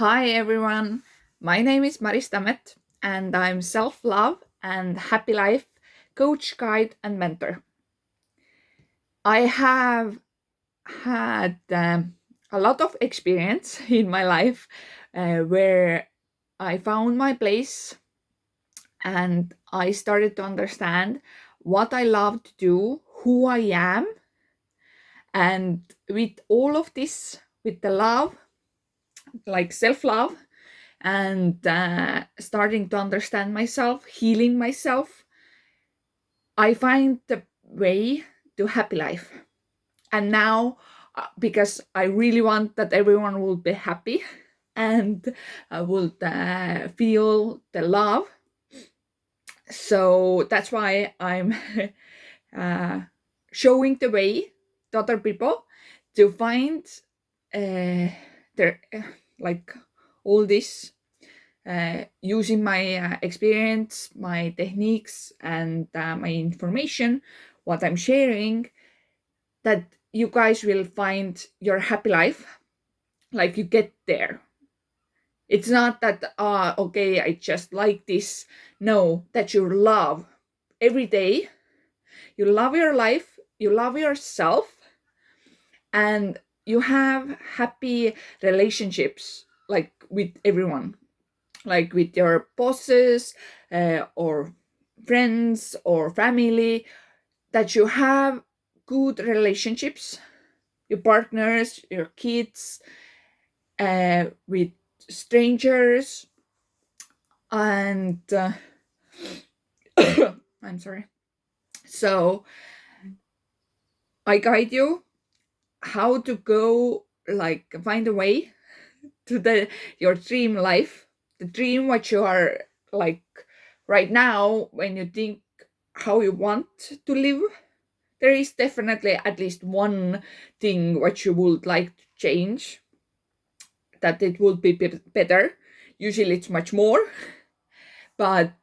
Hi everyone, my name is Tammet and I'm self-love and happy life coach, guide and mentor. I have had a lot of experience in my life where I found my place and I started to understand what I love to do, who I am, and with all of this, with the love, like self-love, and starting to understand myself, healing myself, I find the way to happy life. And now, because I really want that everyone will be happy and will feel the love, so that's why I'm uh, showing the way to other people to find their like all this using my experience, my techniques, and my information, what I'm sharing, that you guys will find your happy life, like you get there. It's not that, okay, I just like this. No, that you love every day, you love your life, you love yourself, and you have happy relationships like with everyone, like with your bosses or friends or family, that you have good relationships, your partners, your kids, with strangers, and I'm sorry. So I guide you how to go, like find a way to the your dream life, the dream what you are like right now. When you think how you want to live, there is definitely at least one thing what you would like to change, that it would be better. Usually it's much more, but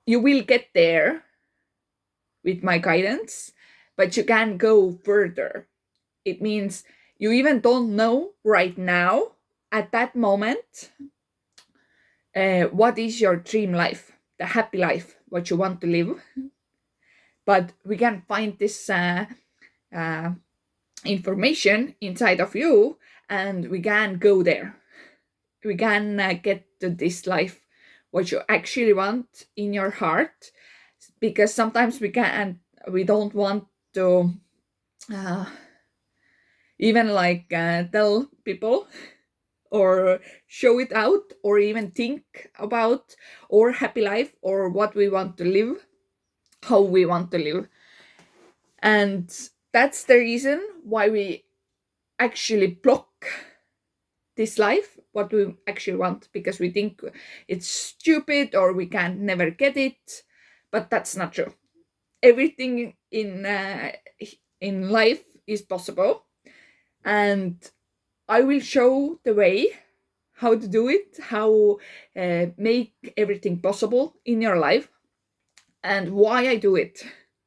you will get there with my guidance, but you can go further. It means you even don't know right now at that moment what is your dream life, the happy life, what you want to live. But we can find this uh, information inside of you, and we can go there. We can get to this life, what you actually want in your heart, because sometimes we don't want to uh, even like tell people or show it out or even think about our happy life or what we want to live, how we want to live. And that's the reason why we actually block this life, what we actually want, because we think it's stupid or we can never get it. But that's not true. Everything in life is possible, and I will show the way how to do it, how make everything possible in your life, and why I do it,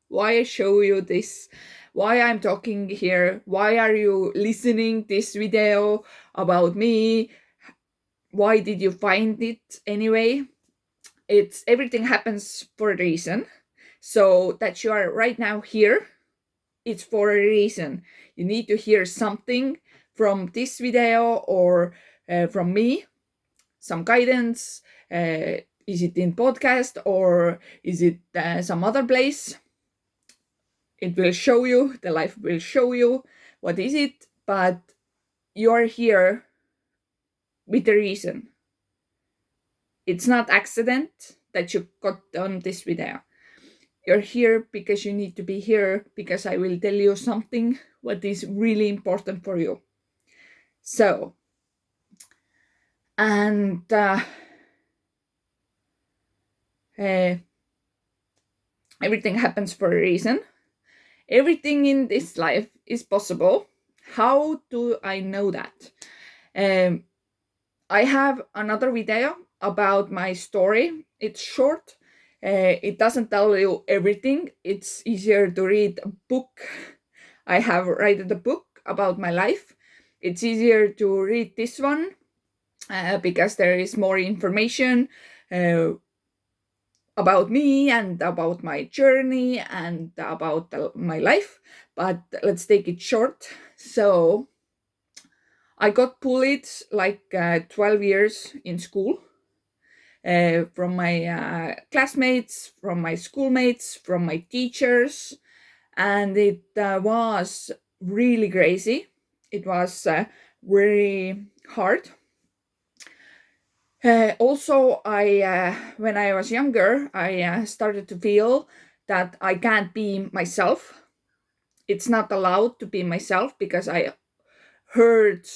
why I show you this, why I'm talking here, why are you listening this video about me, why did you find it anyway. It's everything happens for a reason. So that you are right now here, it's for a reason. You need to hear something from this video or from me, some guidance. Is it in podcast or is it some other place? It will show you, the life will show you what is it, but you're here with a reason. It's not accident that you got on this video. You're here because you need to be here, because I will tell you something what is really important for you. So, and everything happens for a reason. Everything in this life is possible. How do I know that? I have another video about my story. It's short. It doesn't tell you everything. It's easier to read a book. I have written a book about my life. It's easier to read this one because there is more information uh, about me and about my journey and about my life. But let's take it short. So I got bullied like 12 years in school, from my classmates, from my schoolmates, from my teachers, and it was really crazy. It was very hard. Also, I when I was younger, I started to feel that I can't be myself. It's not allowed to be myself because I heard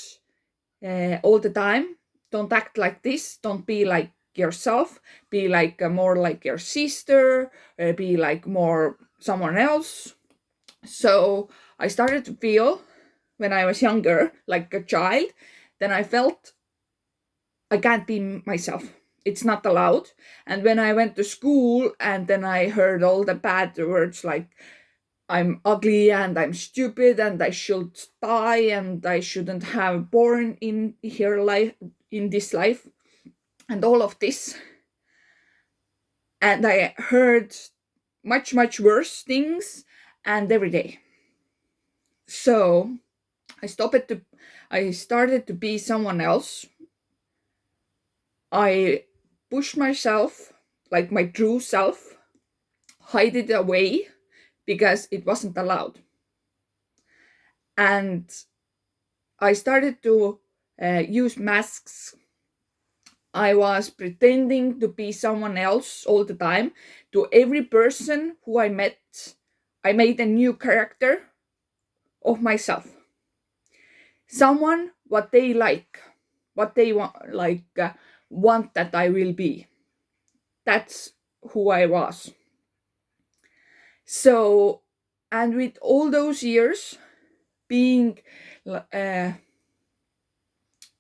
all the time, don't act like this, don't be like yourself, be like more like your sister, be like more someone else. So I started to feel when I was younger like a child. Then I felt I can't be myself, it's not allowed. And when I went to school and then I heard all the bad words like I'm ugly and I'm stupid and I should die and I shouldn't have born in here life, in this life, and all of this. And I heard much worse things, and every day. So I started to be someone else. I pushed myself, like my true self, hide it away because it wasn't allowed. And I started to use masks. I was pretending to be someone else all the time. To every person who I met, I made a new character of myself. Someone what they like, what they want, want that I will be. That's who I was. So, and with all those years being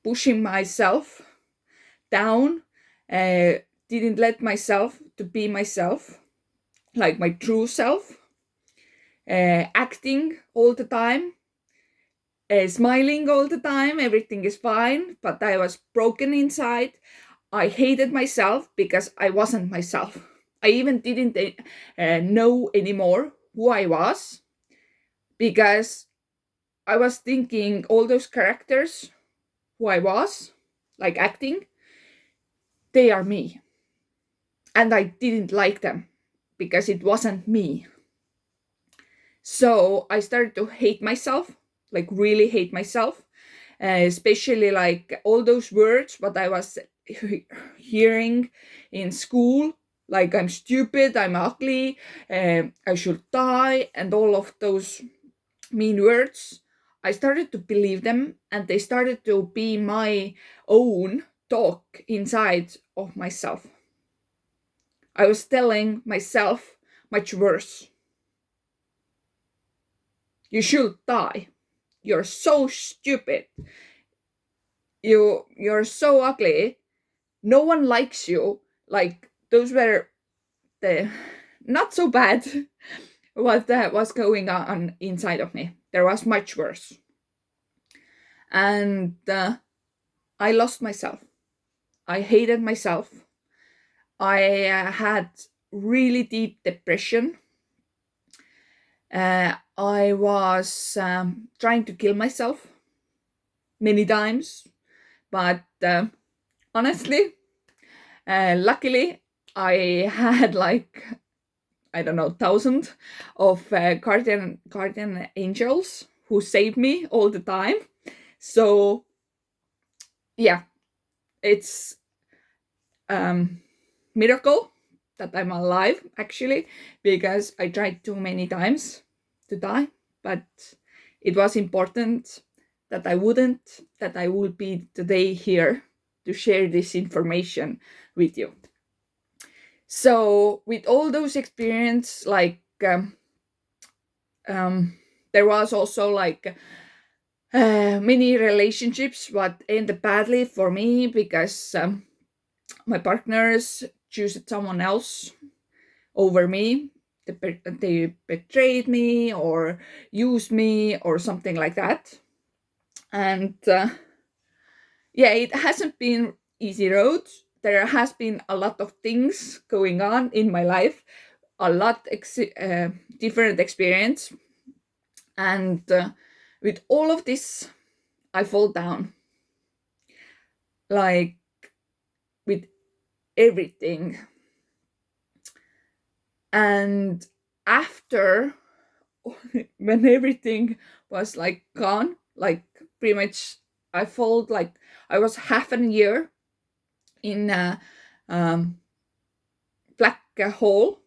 pushing myself down, didn't let myself to be myself, like my true self, acting all the time, smiling all the time, everything is fine, but I was broken inside. I hated myself because I wasn't myself. I even didn't know anymore who I was, because I was thinking all those characters who I was, like acting, they are me. And I didn't like them because it wasn't me. So I started to hate myself, like really hate myself, especially like all those words what I was hearing in school, like I'm stupid, I'm ugly, I should die, and all of those mean words. I started to believe them, and they started to be my own talk inside of myself. I was telling myself much worse. You should die. You're so stupid. You're so ugly. No one likes you. Like those were the not so bad what was going on inside of me. There was much worse. And I lost myself. I hated myself. I had really deep depression. I was trying to kill myself many times, but honestly, luckily, I had like, I don't know, thousand of guardian angels who saved me all the time. So yeah, it's miracle that I'm alive actually, because I tried too many times to die, but it was important that I wouldn't, that I would be today here to share this information with you. So with all those experience, like there was also like many relationships what ended badly for me because my partners choose someone else over me. They betrayed me or used me or something like that. And Yeah, it hasn't been easy road. There has been a lot of things going on in my life, a lot different experience, and with all of this, I fall down, like with everything. And after, when everything was like gone, like pretty much, I felt like I was half a year in a um, black hole.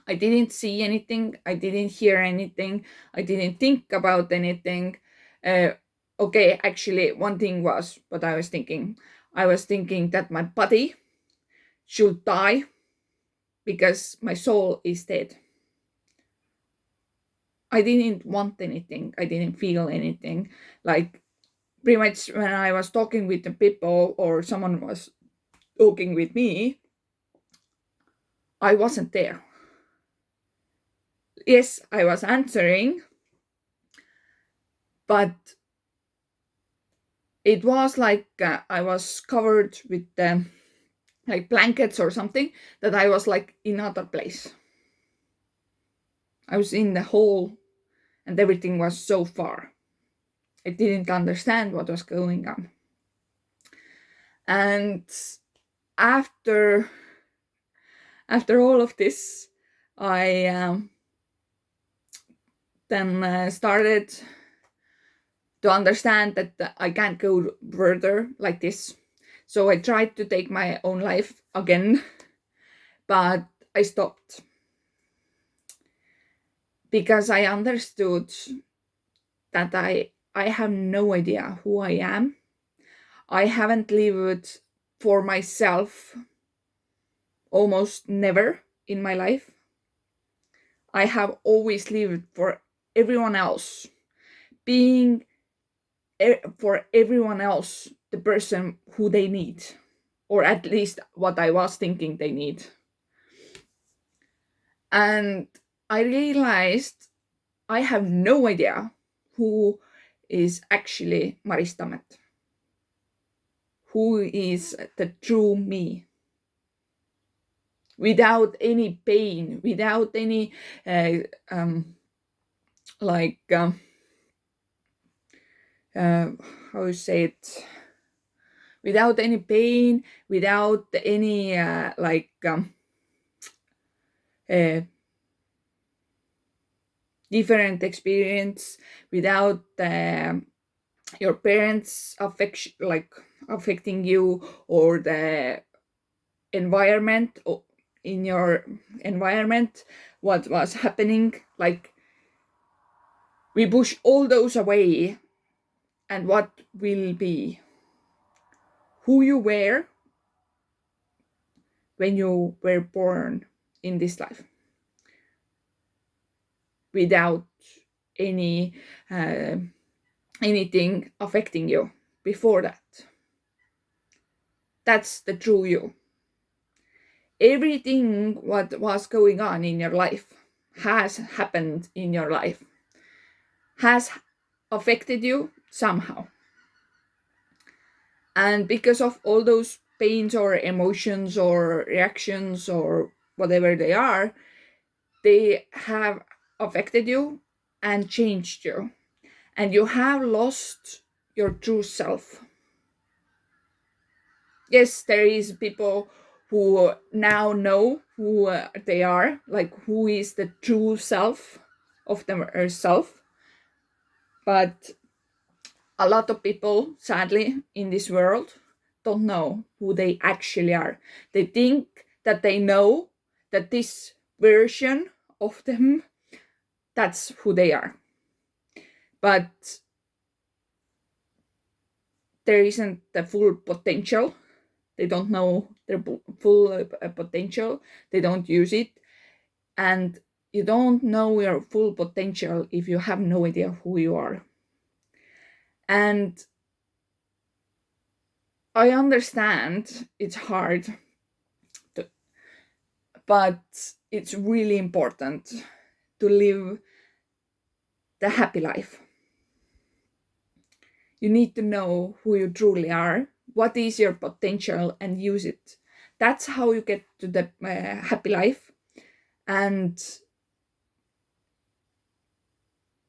I didn't see anything. I didn't hear anything. I didn't think about anything. Uh, okay, actually, one thing was what I was thinking. I was thinking that my body should die because my soul is dead. I didn't want anything. I didn't feel anything. Like pretty much when I was talking with the people or someone was talking with me, I wasn't there. Yes, I was answering, but it was like I was covered with like blankets or something, that I was like in another place. I was in the hole and everything was so far. I didn't understand what was going on. And after all of this, I then started to understand that I can't go further like this. So I tried to take my own life again, but I stopped because I understood that I have no idea who I am. I haven't lived for myself almost never in my life. I have always lived for everyone else, being for everyone else the person who they need, or at least what I was thinking they need. And I realized I have no idea who is actually Maris Tammet, who is the true me, without any pain, without any uh, um, like uh, how you say it, without any pain, without any uh, different experience, without your parents affection, like affecting you, or the environment, or in your environment, what was happening. Like we push all those away, and what will be who you were when you were born in this life, without any uh, anything affecting you before that. That's the true you. Everything what was going on in your life has happened in your life, has affected you somehow. And because of all those pains or emotions or reactions or whatever they have affected you and changed you. And you have lost your true self. Yes, there is people who now know who they are, like who is the true self of themselves. But a lot of people, sadly, in this world don't know who they actually are. They think that they know that this version of them, that's who they are. But there isn't the full potential. They don't know their full potential. They don't use it. And you don't know your full potential if you have no idea who you are. And I understand it's hard, to, but it's really important to live the happy life. You need to know who you truly are, what is your potential, and use it. That's how you get to the happy life. And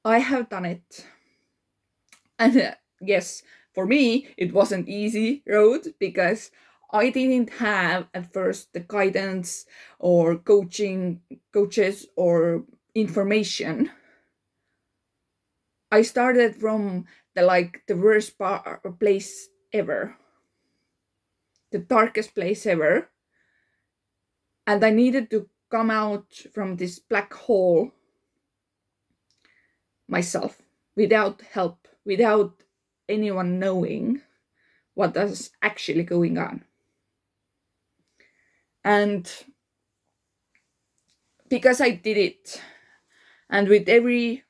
I have done it. And yes, for me, it wasn't easy road because I didn't have at first the guidance or coaches or information. I started from the worst place ever, the darkest place ever, and I needed to come out from this black hole myself without help, without anyone knowing what is actually going on. And because I did it, and with every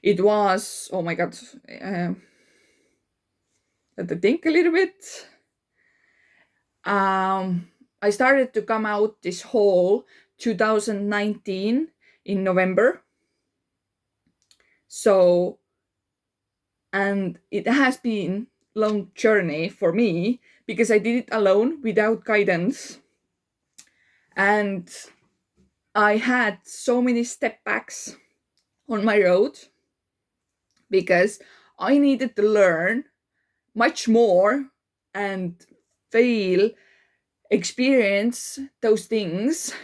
it was, oh my god, let me think a little bit. I started to come out this whole 2019 in November. So, and it has been long journey for me because I did it alone without guidance. And I had so many step backs on my road because I needed to learn much more and feel, experience those things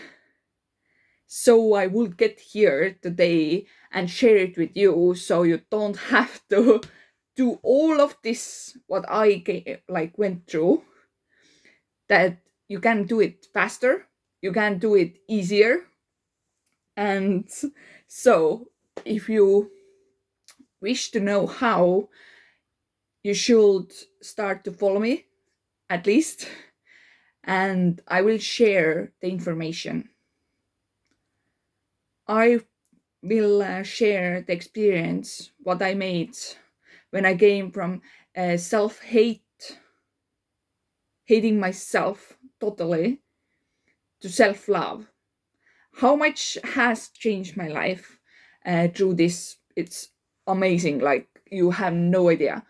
so I would get here today and share it with you so you don't have to do all of this what I went through, that you can do it faster, you can do it easier. And so if you wish to know how, you should start to follow me at least, and I will share the information. I will share the experience, what I made when I came from self-hate, hating myself totally, to self-love. How much has changed my life through this. It's amazing, like you have no idea.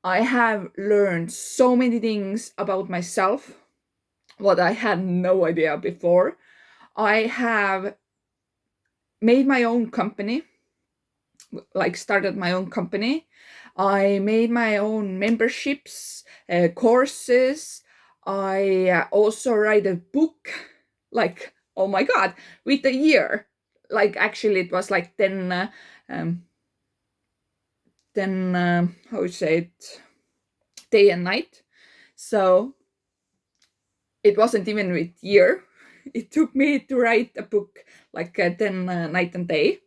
I have learned so many things about myself, what I had no idea before. I have made my own company, started my own company. I made my own memberships, courses. I also write a book, oh my god, with a year. Actually, it was 10, how you say it, day and night. So it wasn't even with year. It took me to write a book 10 night and day.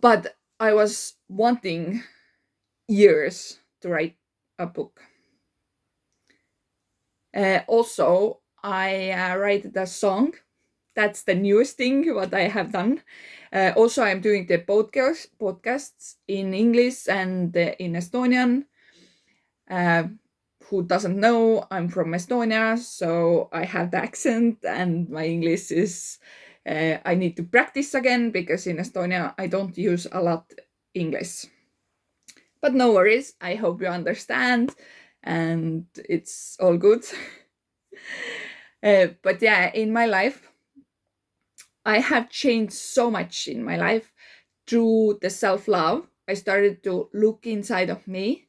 But I was wanting years to write a book. Also, I write the song. That's the newest thing what I have done. Also, I'm doing the podcasts in English and in Estonian. Who doesn't know, I'm from Estonia, so I have the accent, and my English is, I need to practice again because in Estonia I don't use a lot English. But no worries, I hope you understand, and it's all good. But yeah, in my life, I have changed so much in my life through the self-love. I started to look inside of me,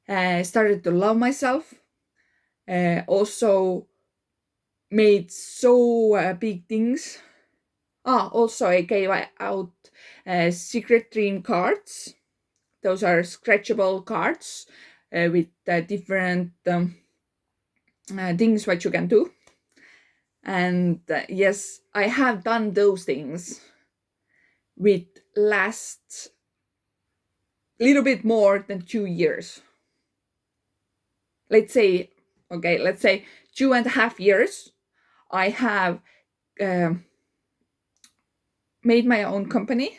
started to love myself, also made so big things. Also I gave out secret dream cards. Those are scratchable cards with different things what you can do. And yes, I have done those things with last little bit more than 2 years. Let's say 2.5 years. I have made my own company.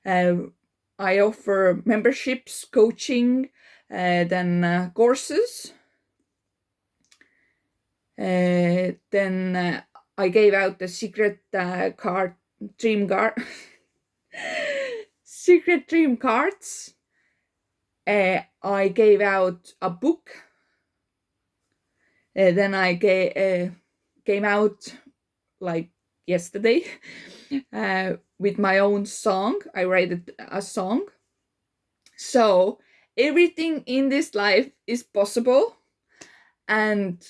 I offer memberships, coaching, then courses. Then I gave out the secret dream card, secret dream cards. I gave out a book. Then I came out like yesterday with my own song. I wrote a song. So everything in this life is possible, and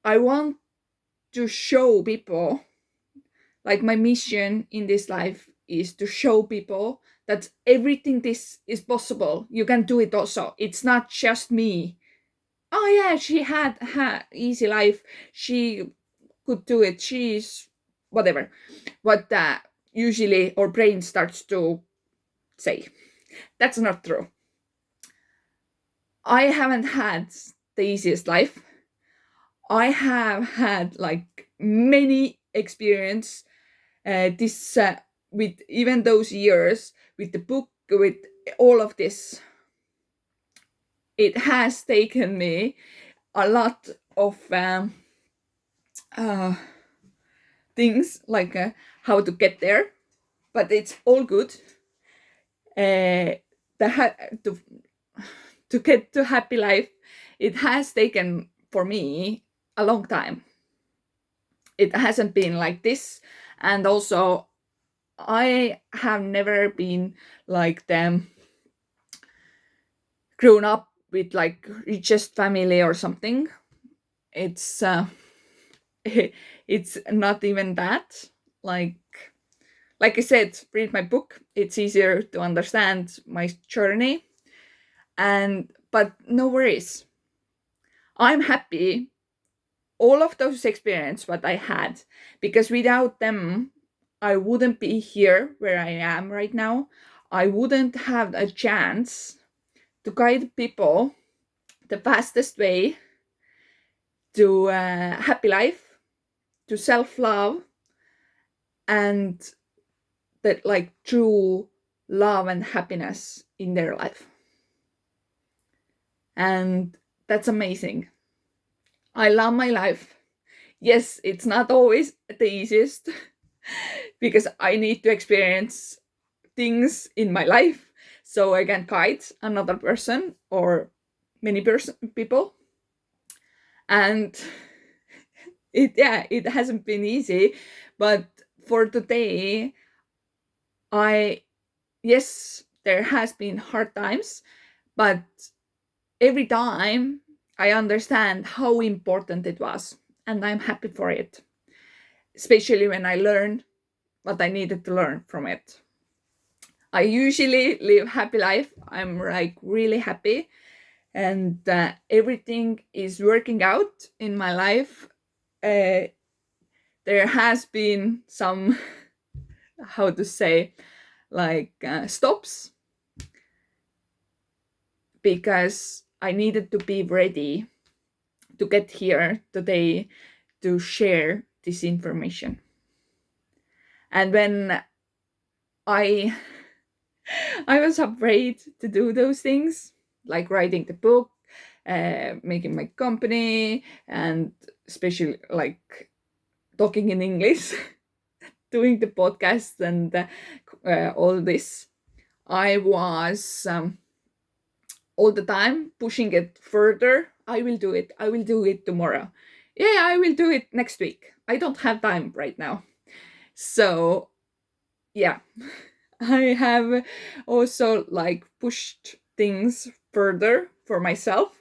I want to show people, like my mission in this life is to show people that everything this is possible. You can do it also. It's not just me. Oh yeah, she had easy life. She could do it. She's whatever. What usually our brain starts to say. That's not true. I haven't had the easiest life. I have had like many experience this with even those years with the book, with all of this. It has taken me a lot of things, like how to get there, but it's all good. To get to happy life, it has taken for me a long time. It hasn't been like this, and also I have never been like them grown up with like richest family or something. It's it's not even that. Like I said, read my book. It's easier to understand my journey. But no worries. I'm happy all of those experiences what I had, because without them I wouldn't be here where I am right now. I wouldn't have a chance to guide people the fastest way to happy life, to self-love, and that like true love and happiness in their life. And that's amazing. I love my life. Yes, it's not always the easiest because I need to experience things in my life so I can guide another person or many people. And it hasn't been easy, but for today, yes, there has been hard times, but every time I understand how important it was, and I'm happy for it, especially when I learned what I needed to learn from it. I usually live happy life. I'm like really happy, and everything is working out in my life. There has been some how to say, like stops, because I needed to be ready to get here today to share this information. And when I was afraid to do those things, like writing the book, making my company, and especially like talking in English, doing the podcast, and all this, I was all the time pushing it further. I will do it. I will do it tomorrow. Yeah, I will do it next week. I don't have time right now. So, yeah, I have also like pushed things further for myself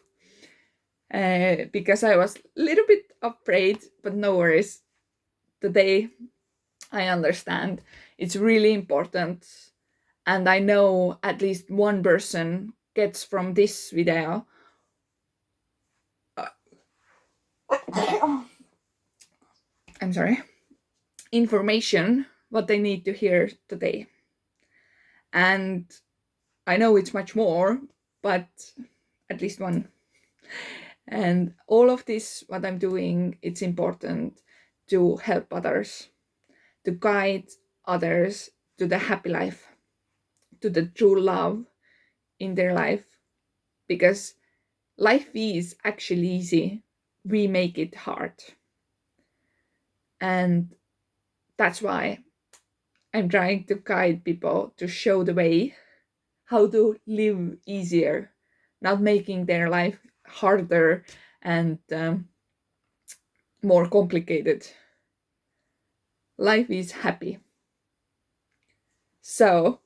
because I was a little bit afraid, but no worries. Today, I understand it's really important. And I know at least one person gets from this video I'm sorry, information what they need to hear today. And I know it's much more, but at least one. And all of this, what I'm doing, it's important to help others, to guide others to the happy life, to the true love in their life. Because life is actually easy. We make it hard. And that's why I'm trying to guide people to show the way how to live easier, not making their life harder and more complicated. Life is happy. So,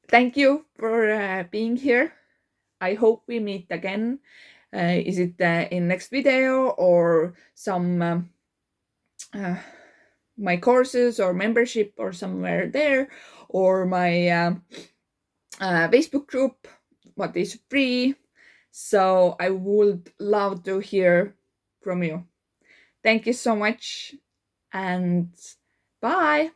thank you for being here. I hope we meet again. Is it in next video or some my courses or membership or somewhere there, or my Facebook group, what is free. So I would love to hear from you. Thank you so much and bye.